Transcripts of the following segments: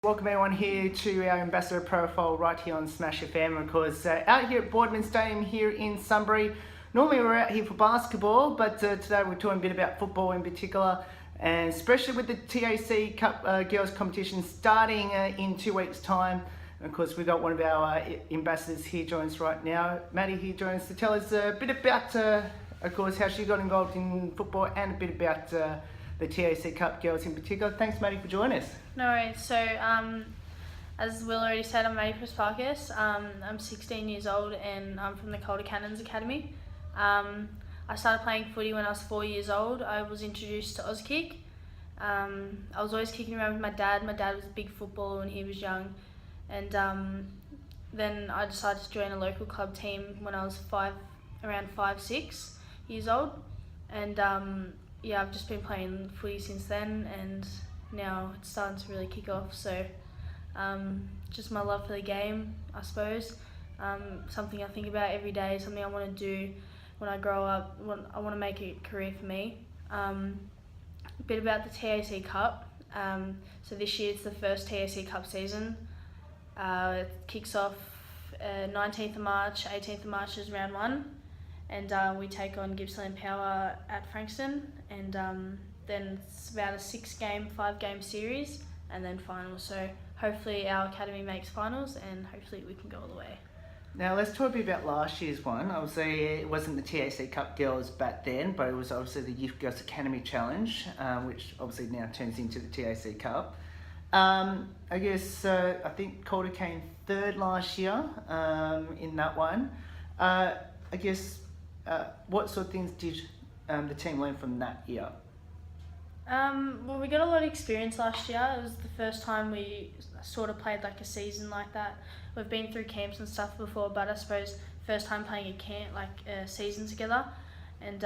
Welcome everyone here to our ambassador profile right here on Smash FM. Of course, out here at Boardman Stadium here in Sunbury. Normally we're out here for basketball, but today we're talking a bit about football in particular, and especially with the TAC Cup girls competition starting in 2 weeks' time. And of course, we've got one of our ambassadors here joins us right now. Maddie here joins to tell us a bit about, of course, how she got involved in football and a bit about the TAC Cup girls in particular. Thanks, Maddie, for joining us. No worries. So, as Will already said, I'm Madison Prespakis. I'm 16 years old and I'm from the Calder Academy. I started playing footy when I was 4 years old. I was introduced to Auskick. I was always kicking around with my dad. My dad was a big footballer when he was young. And then I decided to join a local club team when I was around 5-6 years old. And yeah, I've just been playing footy since then, and now it's starting to really kick off. So just my love for the game, I suppose. Something I think about every day, something I want to do when I grow up. I want to make it a career for me. A bit about the TAC Cup. So this year it's the first TAC Cup season. It kicks off 19th of March, 18th of March is round 1. And we take on Gippsland Power at Frankston, and then it's about a 5-game series, and then finals. So hopefully our academy makes finals, and hopefully we can go all the way. Now let's talk a bit about last year's one. Obviously it wasn't the TAC Cup girls back then, but it was obviously the Youth Girls Academy Challenge, which obviously now turns into the TAC Cup. I guess I think Calder came third last year in that one. I guess what sort of things did the team learn from that year? Well, we got a lot of experience last year. It was the first time we sort of played like a season like that. We've been through camps and stuff before, but I suppose first time playing a camp, like a season together, and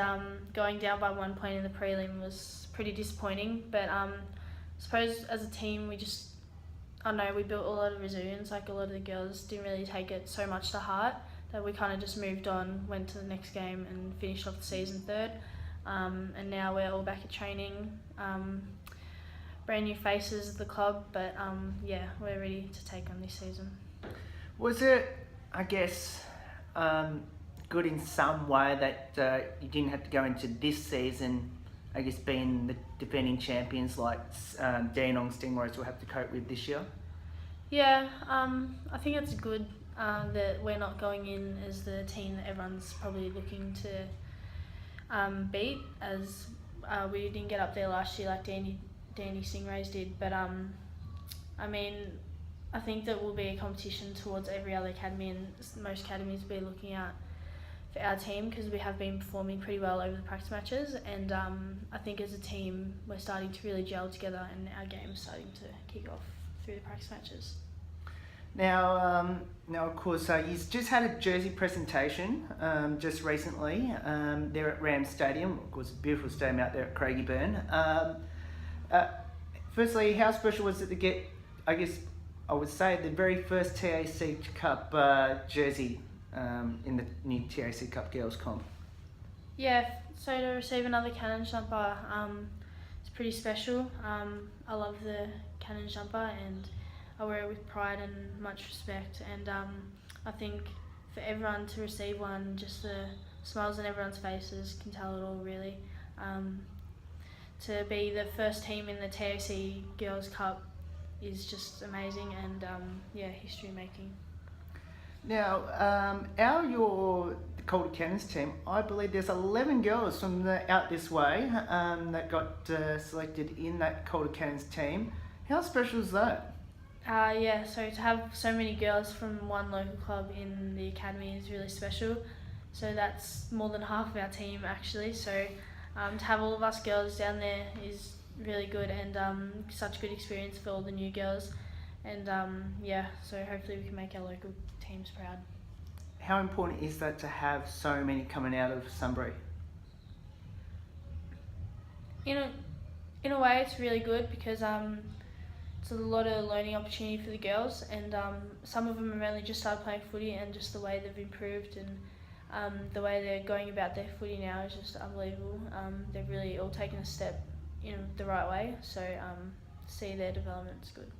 going down by 1 point in the prelim was pretty disappointing. But I suppose as a team we just, I don't know, we built a lot of resilience. Like a lot of the girls didn't really take it so much to heart, that we kind of just moved on, went to the next game and finished off the season third. And now we're all back at training, brand new faces of the club, but yeah, we're ready to take on this season. Was it, I guess, good in some way that you didn't have to go into this season, I guess, being the defending champions like Dandenong Stingrays will have to cope with this year? Yeah, I think it's good that we're not going in as the team that everyone's probably looking to beat, as we didn't get up there last year like Dandy Stingrays did. But I mean, I think that will be a competition towards every other academy, and most academies will be looking out for our team because we have been performing pretty well over the practice matches, and I think as a team we're starting to really gel together, and our game is starting to kick off through the practice matches. Now, of course, you just had a jersey presentation just recently there at Ram Stadium. Of course, a beautiful stadium out there at Craigieburn. Firstly, how special was it to get, I guess, I would say, the very first TAC Cup jersey in the new TAC Cup Girls Comp? Yeah, so to receive another cannon jumper, it's pretty special. I love the cannon jumper, and I wear it with pride and much respect, and I think for everyone to receive one, just the smiles on everyone's faces can tell it all, really. To be the first team in the TAC Girls Cup is just amazing, and yeah, history making. Now, the Calder Cannons team, I believe there's 11 girls from out this way that got selected in that Calder Cannons team. How special is that? Yeah, so to have so many girls from one local club in the academy is really special. So that's more than half of our team actually. So to have all of us girls down there is really good, and such good experience for all the new girls. And yeah, so hopefully we can make our local teams proud. How important is that to have so many coming out of Sunbury? In a way, it's really good because it's a lot of learning opportunity for the girls, and some of them have only just started playing footy, and just the way they've improved and the way they're going about their footy now is just unbelievable. They've really all taken a step in the right way, so see their development is good.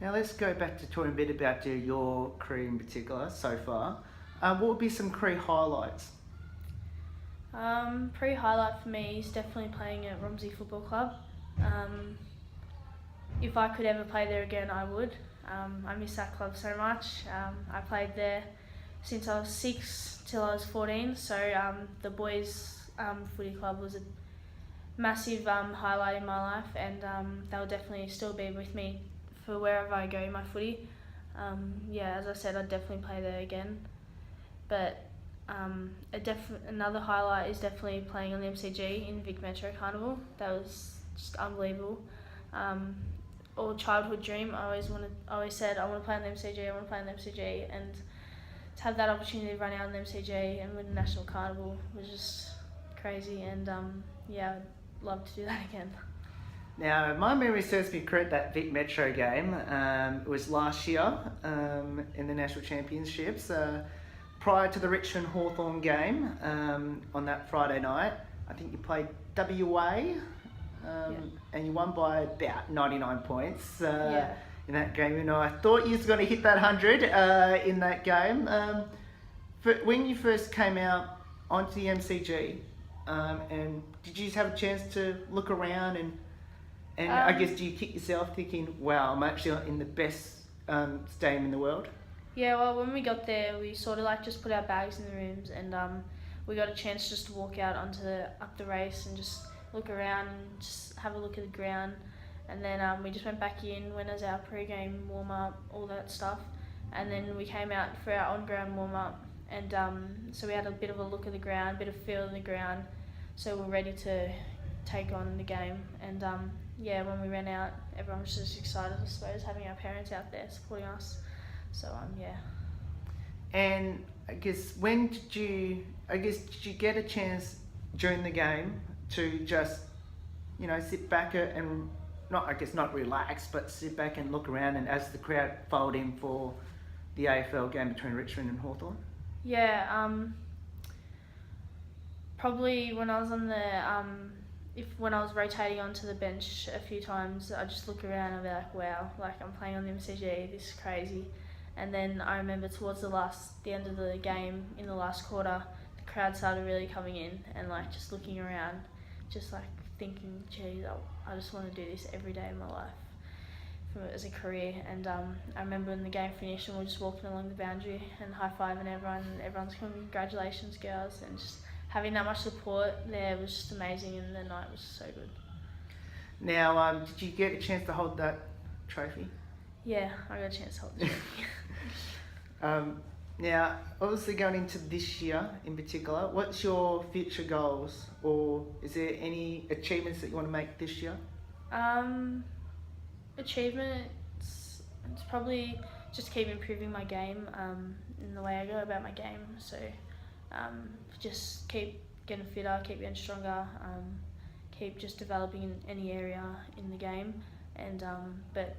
Now let's go back to talking a bit about your career in particular so far. What would be some career highlights? Pre-highlight for me is definitely playing at Romsey Football Club. If I could ever play there again, I would. I miss that club so much. I played there since I was 6 till I was 14, so the boys footy club was a massive highlight in my life, and they'll definitely still be with me for wherever I go in my footy. As I said, I'd definitely play there again. But another highlight is definitely playing on the MCG in Vic Metro Carnival. That was just unbelievable. All childhood dream. I always said I want to play on the MCG. I want to play on the MCG, and to have that opportunity to run out on the MCG and win the national carnival was just crazy. And I'd love to do that again. Now, my memory serves me correct, that Vic Metro game. It was last year in the national championships. Prior to the Richmond Hawthorn game on that Friday night, I think you played WA and you won by about 99 points in that game. You know, I thought you was going to hit that 100 in that game. When you first came out onto the MCG, and did you just have a chance to look around and I guess do you kick yourself thinking, wow, I'm actually in the best stadium in the world? Yeah, well, when we got there, we sort of just put our bags in the rooms, and we got a chance just to walk out up the race and just look around and just have a look at the ground. And then we just went back in, went as our pre-game warm-up, all that stuff. And then we came out for our on-ground warm-up, and so we had a bit of a look at the ground, a bit of feel of the ground, so we're ready to take on the game. And when we ran out, everyone was just excited, I suppose, having our parents out there supporting us. So And I guess did you get a chance during the game to just, sit back and not relax, but sit back and look around, and as the crowd filed in for the AFL game between Richmond and Hawthorn? Yeah, probably when I was on when I was rotating onto the bench a few times, I just look around and be like, wow, I'm playing on the MCG, this is crazy. And then I remember towards the end of the game, in the last quarter, the crowd started really coming in, and just looking around, just thinking, geez, I just want to do this every day of my life as a career. And I remember when the game finished and we were just walking along the boundary and high-fiving everyone, and everyone's going, congratulations girls, and just having that much support there was just amazing, and the night was so good. Now, did you get a chance to hold that trophy? Yeah, I got a chance to hold the trophy. Now, obviously going into this year in particular, what's your future goals, or is there any achievements that you want to make this year? Achievements, it's probably just keep improving my game in the way I go about my game. So just keep getting fitter, keep getting stronger, keep just developing in any area in the game. And but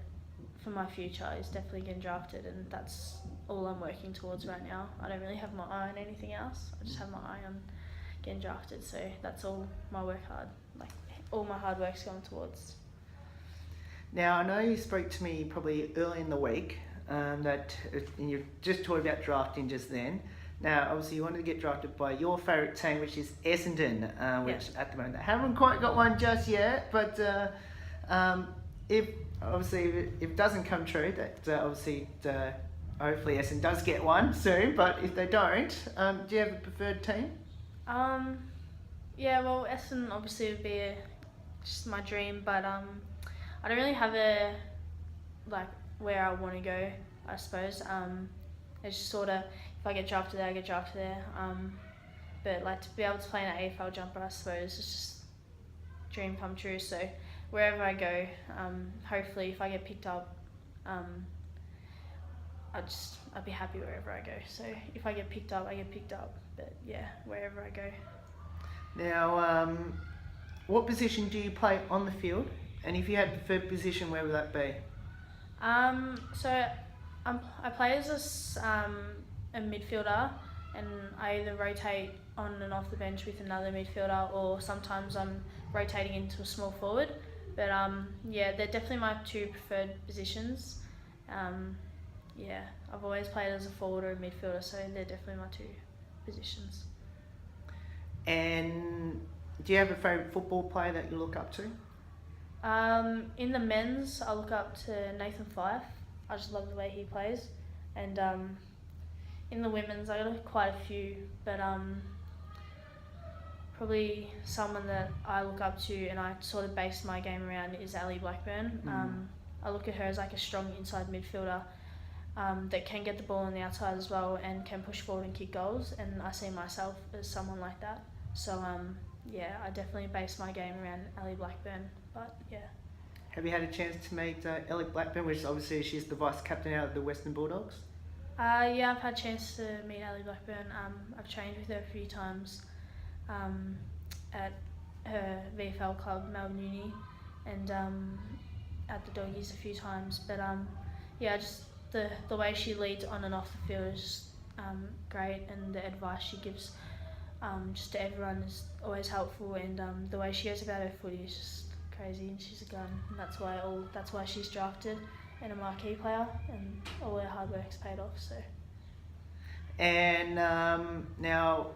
for my future is definitely getting drafted, and that's all I'm working towards right now. I don't really have my eye on anything else. I just have my eye on getting drafted, so that's all my all my hard work's going towards. Now, I know you spoke to me probably early in the week and you just talked about drafting just then. Now, obviously you wanted to get drafted by your favourite team, which is Essendon, which at the moment they haven't quite got one just yet, but if it doesn't come true, that hopefully Essendon does get one soon, but if they don't, do you have a preferred team? Essendon obviously would be just my dream, but I don't really have where I want to go, I suppose. It's just sort of, if I get drafted there, I get drafted there. But to be able to play in an AFL jumper, I suppose, it's just dream come true. So wherever I go, hopefully if I get picked up, I'd be happy wherever I go. So if I get picked up, I get picked up. But yeah, wherever I go. Now, what position do you play on the field? And if you had a preferred position, where would that be? I play as a midfielder, and I either rotate on and off the bench with another midfielder, or sometimes I'm rotating into a small forward. But they're definitely my two preferred positions. Yeah, I've always played as a forward or a midfielder, so they're definitely my two positions. And do you have a favourite football player that you look up to? In the men's, I look up to Nathan Fife. I just love the way he plays. And in the women's, I got quite a few, but probably someone that I look up to and I sort of base my game around is Ali Blackburn. I look at her as like a strong inside midfielder that can get the ball on the outside as well and can push forward and kick goals, and I see myself as someone like that. So yeah, I definitely base my game around Ali Blackburn, but yeah. Have you had a chance to meet Ellie Blackburn, which obviously she's the vice captain out of the Western Bulldogs? Yeah, I've had a chance to meet Ali Blackburn. I've trained with her a few times at her VFL club, Melbourne Uni, and at the Doggies a few times. But yeah, just the way she leads on and off the field is just great, and the advice she gives just to everyone is always helpful, and the way she goes about her footy is just crazy, and she's a gun, and that's why she's drafted and a marquee player, and all her hard work's paid off. So. And now,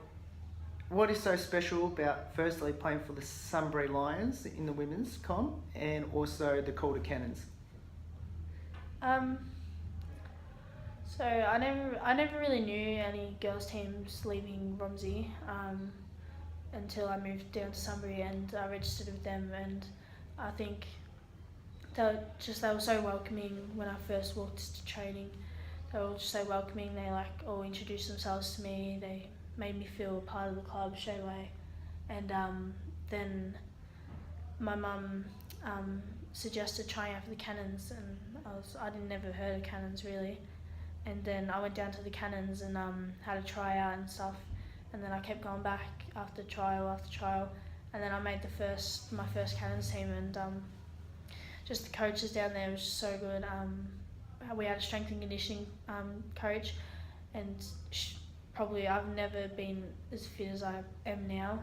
what is so special about firstly playing for the Sunbury Lions in the women's comp and also the Calder Cannons? So I never really knew any girls teams leaving Romsey until I moved down to Sunbury, and I registered with them, and I think they were so welcoming when I first walked to training. They were all just so welcoming. They all introduced themselves to me. They made me feel part of the club straight away. And then my mum suggested trying out for the Cannons, and I'd never heard of Cannons really. And then I went down to the Cannons and had a tryout and stuff. And then I kept going back after trial, and then I made my first Cannons team, and just the coaches down there was just so good. We had a strength and conditioning coach, and probably I've never been as fit as I am now.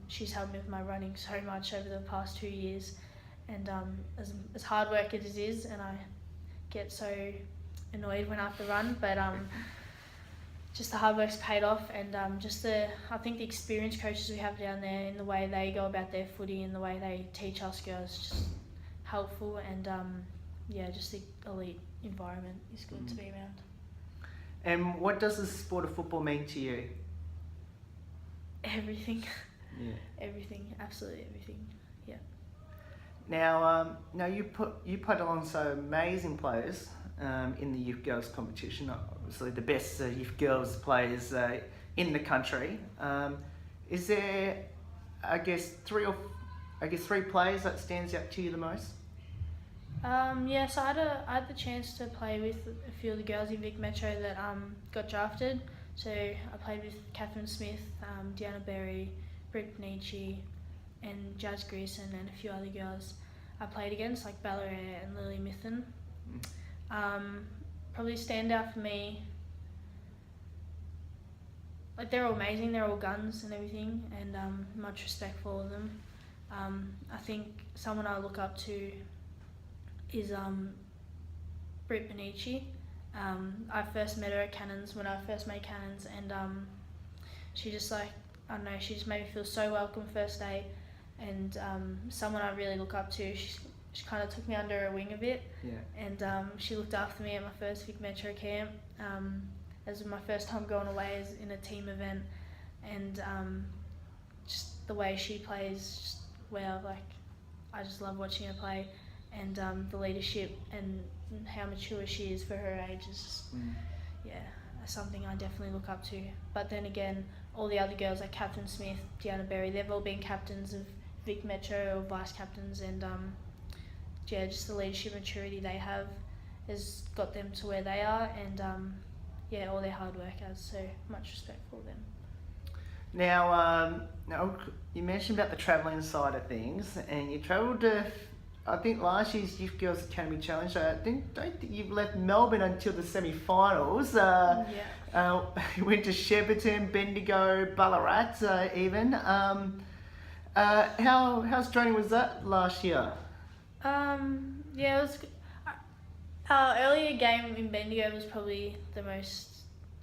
She's helped me with my running so much over the past 2 years, and as hard work as it is, and I get so annoyed when I have to run, but just the hard work's paid off, and I think the experienced coaches we have down there, in the way they go about their footy and the way they teach us girls, just helpful, and yeah, just the elite environment is good to be around. And what does the sport of football mean to you? Everything. Yeah. Everything, absolutely everything. Yeah. Now, you played alongside amazing players in the youth girls competition. Obviously, the best youth girls players in the country. Is there, I guess, three players that stands out to you the most? Yeah, so I had the chance to play with a few of the girls in Vic Metro that got drafted. So I played with Catherine Smith, Deanna Berry, Britt Panici, and Jazz Greason, and a few other girls I played against, like Bella and Lily Mithen. Probably stand out for me. Like, they're all amazing, they're all guns and everything, and much respect for all of them. I think someone I look up to is Britt Panici. I first met her at Cannons when I first made Cannons, and she just she just made me feel so welcome first day, and someone I really look up to. She kind of took me under her wing a bit, and she looked after me at my first Vic Metro camp. As my first time going away as in a team event, and just the way she plays, just I just love watching her play, and the leadership and how mature she is for her age is just, something I definitely look up to. But then again, all the other girls like Catherine Smith, Deanna Berry, they've all been captains of Vic Metro or vice captains, and just the leadership maturity they have has got them to where they are, and all their hard work has, so much respect for them. Now, you mentioned about the travelling side of things, and you travelled to, I think, last year's Youth Girls Academy Challenge. I don't think you've left Melbourne until the semi-finals. You went to Shepparton, Bendigo, Ballarat even. How's training was that last year? It was good. Earlier game in Bendigo was probably the most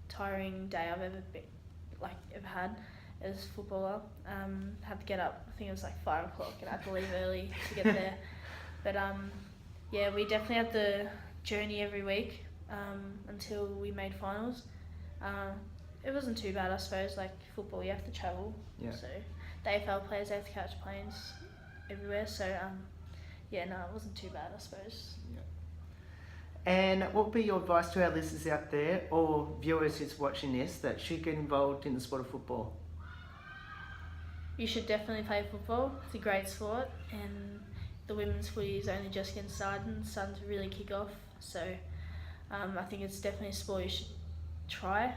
tiring day I've ever had as a footballer. Had to get up, I think it was like 5 o'clock, and I had to leave early to get there. But yeah, we definitely had the journey every week until we made finals. It wasn't too bad, I suppose. Like football, you have to travel. Yeah. So the AFL players, they have to catch planes everywhere. So yeah, no, it wasn't too bad, I suppose. Yeah. And what would be your advice to our listeners out there or viewers who's watching this that should get involved in the sport of football? You should definitely play football. It's a great sport, and the women's footy is only just getting started and starting to really kick off. So I think it's definitely a sport you should try.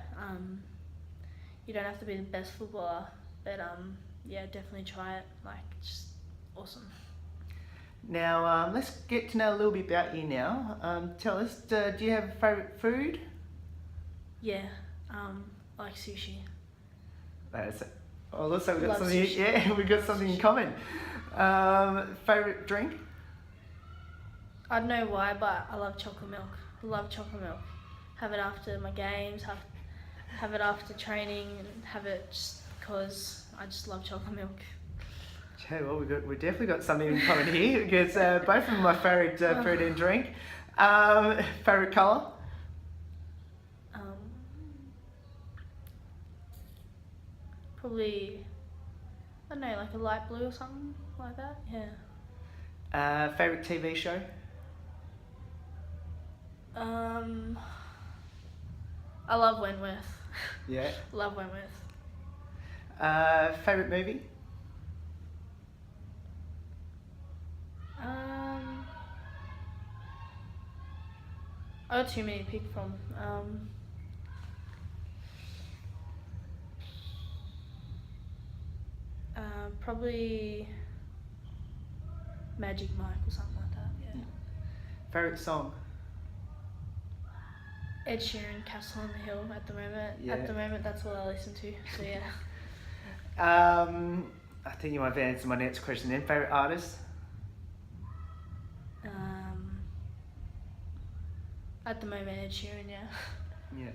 You don't have to be the best footballer, but yeah, definitely try it. Like, just awesome. Now, let's get to know a little bit about you now. Tell us, do you have a favourite food? Yeah, I like sushi. Oh, looks like we've got Love something. sushi. Yeah, we've got something in common. Favourite drink? I don't know why, but I love chocolate milk. I love chocolate milk. Have it after my games, have it after training, and have it just because I just love chocolate milk. Okay, well, we definitely got something in common here because both of them are my favourite food and drink. Favourite colour? Probably, I don't know, like a light blue or something like that. Yeah. Favourite TV show? I love Wentworth. Yeah. Love Wentworth. Favourite movie? I got too many to pick from. Probably Magic Mike or something like that. Yeah. Favourite song? Ed Sheeran, Castle on the Hill at the moment. Yeah. At the moment, that's what I listen to. So yeah. I think you might have answered my next question then. Favourite artist? At the moment, Ed Sheeran, yeah. Yeah.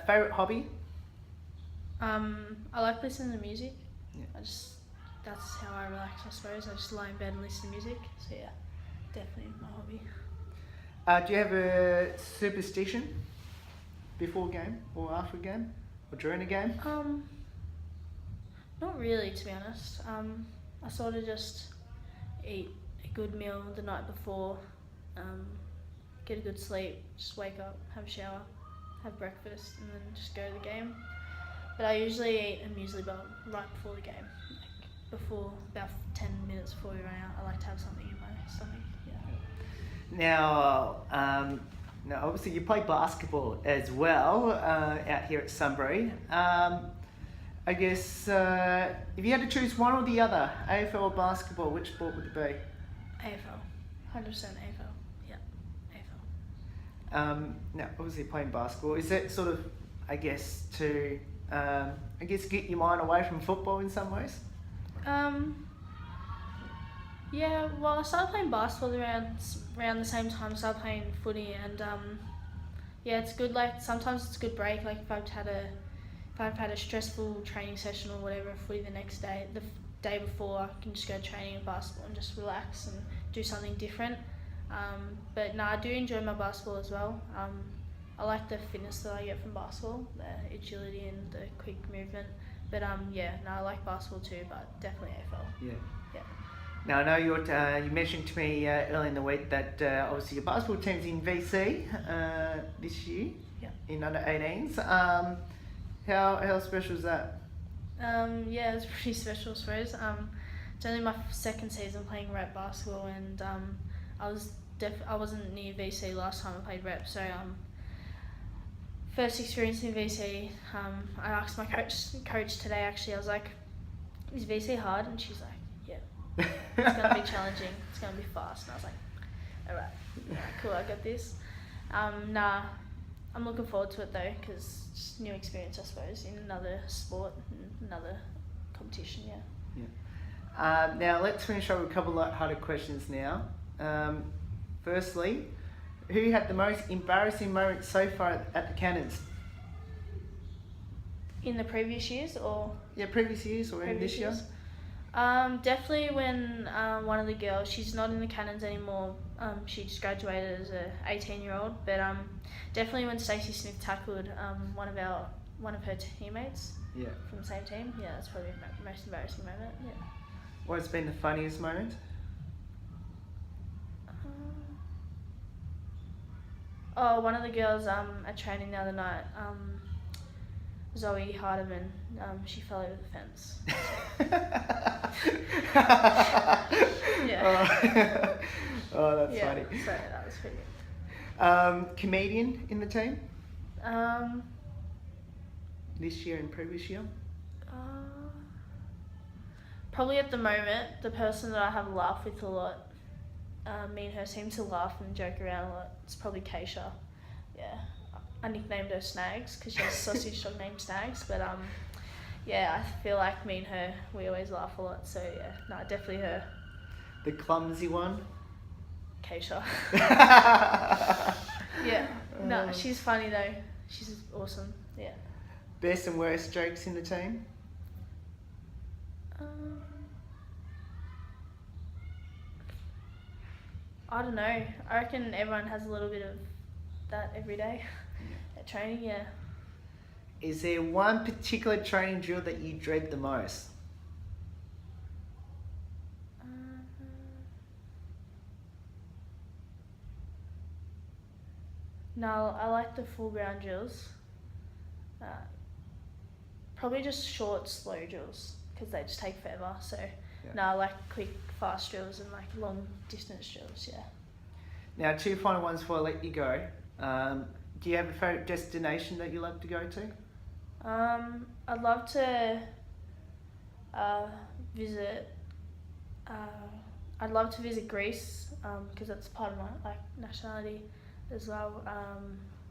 Favourite hobby? I like listening to music. Yeah. That's how I relax, I suppose. I just lie in bed and listen to music. So yeah, definitely my hobby. Do you have a superstition before a game or after a game or during a game? Not really, to be honest. I sort of just eat a good meal the night before, get a good sleep, just wake up, have a shower, have breakfast, and then just go to the game. But I usually eat a muesli bar right before the game, like before about 10 minutes before we run out. I like to have something in my stomach. Yeah. Now, obviously you play basketball as well out here at Sunbury. I guess if you had to choose one or the other, AFL or basketball, which sport would it be? AFL, 100% AFL. Yeah, AFL. Now, obviously playing basketball, is that sort of, I guess, to get your mind away from football in some ways? Yeah, well, I started playing basketball around the same time I started playing footy, and yeah, it's good. Like sometimes it's a good break. Like if I've had a stressful training session or whatever, footy the next day, the day before, I can just go training in basketball and just relax and do something different. But no, I do enjoy my basketball as well. I like the fitness that I get from basketball, the agility and the quick movement. But yeah, no, I like basketball too, but definitely AFL. Yeah. Yeah. Now, I know you mentioned to me earlier in the week that obviously your basketball team's in VC this year, in under 18s. How special is that? Yeah, it's pretty special, I suppose. It's only my second season playing rep basketball, and I wasn't near VC last time I played rep, so first experience in VC. I asked my coach today. Actually, I was like, "Is VC hard?" And she's like, "Yeah, it's gonna be challenging. It's gonna be fast." And I was like, "All right, cool, I got this." Nah, I'm looking forward to it though, because it's new experience, I suppose, in another sport, another competition. Yeah. Now let's finish up with a couple of harder questions now. Firstly, who had the most embarrassing moment so far at the Cannons? In the previous years or? Yeah, previous years or in this year? Definitely when one of the girls, she's not in the Cannons anymore, she just graduated as a 18-year-old, but definitely when Stacey Smith tackled one of her teammates from the same team. Yeah, that's probably the most embarrassing moment. Yeah. What's been the funniest moment? One of the girls at training the other night, Zoe Hardiman, she fell over the fence. Yeah. Oh, that's funny. So that was pretty good. Comedian in the team? Um, This year and previous year? Probably at the moment, the person that I have laughed with a lot, me and her seem to laugh and joke around a lot. It's probably Keisha. Yeah. I nicknamed her Snags because she has a sausage dog named Snags. But yeah, I feel like me and her, we always laugh a lot. So yeah, no, definitely her. The clumsy one? Keisha. Yeah. No, she's funny though. She's awesome. Yeah. Best and worst jokes in the team? I don't know. I reckon everyone has a little bit of that every day at training, yeah. Is there one particular training drill that you dread the most? No, I like the full ground drills. Probably just short, slow drills because they just take forever. So no, I like quick, fast drills and like long distance drills, yeah. Now, two final ones before I let you go. Do you have a favourite destination that you love to go to? I'd love to visit. I'd love to visit Greece because that's part of my nationality as well.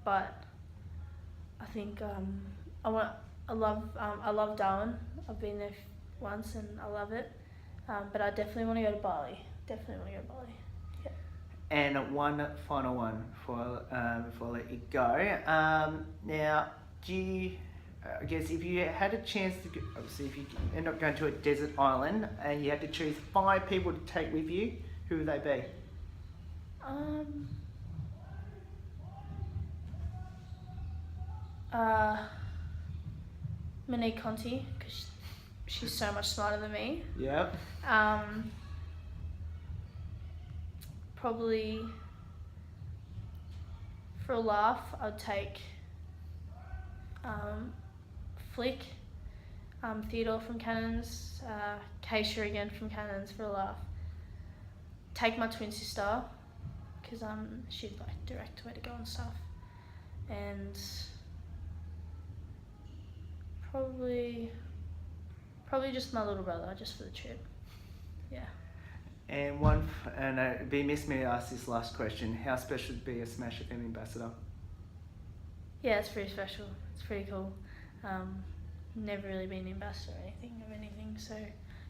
But I think I love Darwin. I've been there once and I love it. But I definitely want to go to Bali. Yeah. And one final one before I let you go. Now, do you, I guess if you had a chance to, obviously if you end up going to a desert island and you had to choose 5 people to take with you, who would they be? Manny Conti, because she's so much smarter than me. Yep. Probably for a laugh, I'd take Flick, Theodore from Cannons, Keisha again from Cannons for a laugh. Take my twin sister, because she'd like direct where to go and stuff. And probably just my little brother, just for the trip. Yeah. And it'd be miss me to ask this last question. How special would be a Smash FM ambassador? Yeah, it's pretty special. It's pretty cool. Never really been an ambassador or anything, so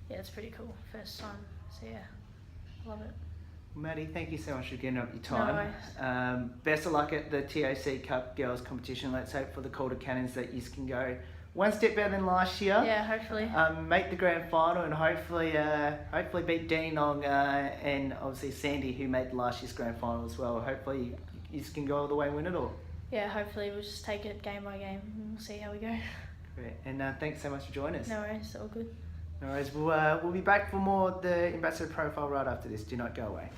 yeah, it's pretty cool. First time, so yeah, love it. Maddie, thank you so much for getting up your time. No worries. Best of luck at the TAC Cup girls competition. Let's hope for the Calder Cannons that you can go one step better than last year. Yeah, hopefully. Make the grand final and hopefully beat Dandenong and obviously Sandy, who made last year's grand final as well. Hopefully you can go all the way and win it all. Yeah, hopefully we'll just take it game by game and we'll see how we go. Great. And thanks so much for joining us. No worries, all good. No worries. We'll be back for more of the Ambassador Profile right after this. Do not go away.